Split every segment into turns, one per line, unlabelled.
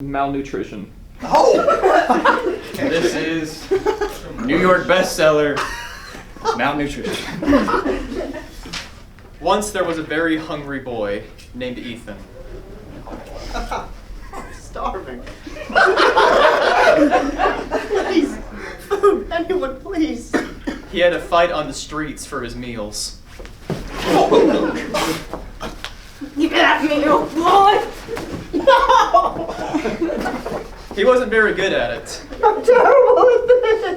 Malnutrition.
Oh!
This is New York bestseller, Malnutrition. Once there was a very hungry boy named Ethan.
I'm starving. Please, food, anyone, please.
He had to fight on the streets for his meals.
Give that meal, boy!
No!
He wasn't very good at it.
I'm terrible at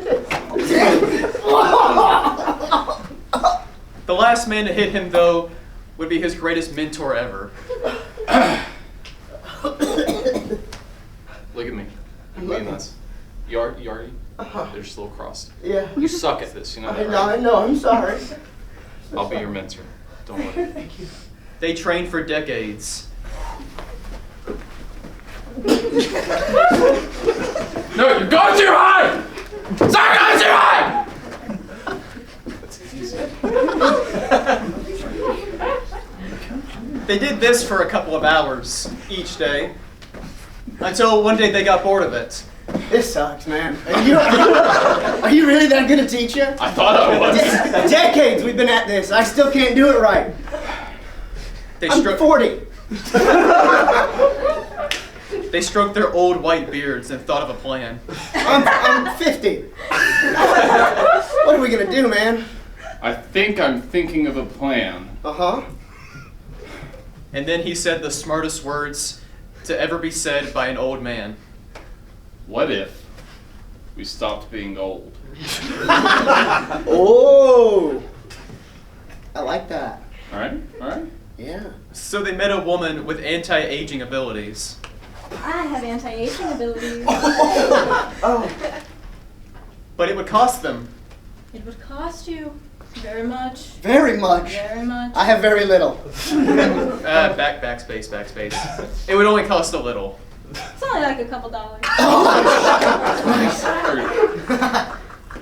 this.
The last man to hit him, though, would be his greatest mentor ever. Look at me. I mean this. You already? They're just a little crossed.
Yeah.
You suck at this, you know that,
I know, I'm sorry.
I'll be your mentor. Don't worry.
Thank you.
They trained for decades. No, you're going too high! Stop going too high! They did this for a couple of hours each day, until one day they got bored of it.
This sucks, man. Are you really that good a teacher?
I thought I was.
Decades we've been at this. I still can't do it right. I'm 40.
They stroked their old white beards and thought of a plan.
I'm 50. What are we gonna do, man?
I think I'm thinking of a plan.
Uh-huh.
And then he said the smartest words to ever be said by an old man.
What if we stopped being old?
Oh! I like that.
All right?
Yeah.
So they met a woman with anti-aging abilities.
I have anti-aging abilities.
Oh.
But
it would cost them.
it would cost you very much.
Very much.
Very much.
I have very little.
Backspace. It would only cost a little.
It's only like a couple dollars.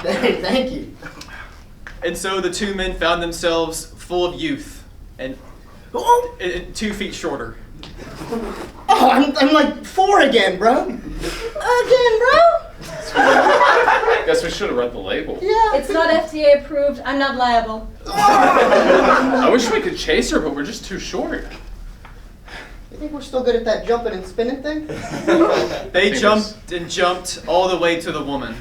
Thank you.
And so the two men found themselves full of youth and 2 feet shorter.
Oh, I'm like 4 again, bro. Again, bro?
Guess we should have read the label.
Yeah.
It's not FDA approved. I'm not liable.
I wish we could chase her, but we're just too short.
You think we're still good at that jumping and spinning thing?
They jumped and jumped all the way to the woman.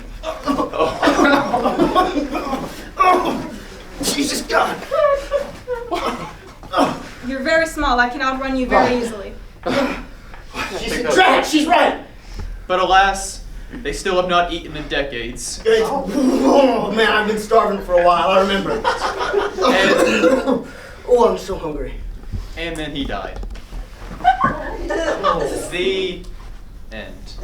Oh, Jesus God.
You're very small. I can outrun you very easily.
She's right.
But alas, they still have not eaten in decades.
Oh, man, I've been starving for a while. I remember. Oh, I'm so hungry.
And then he died. The end.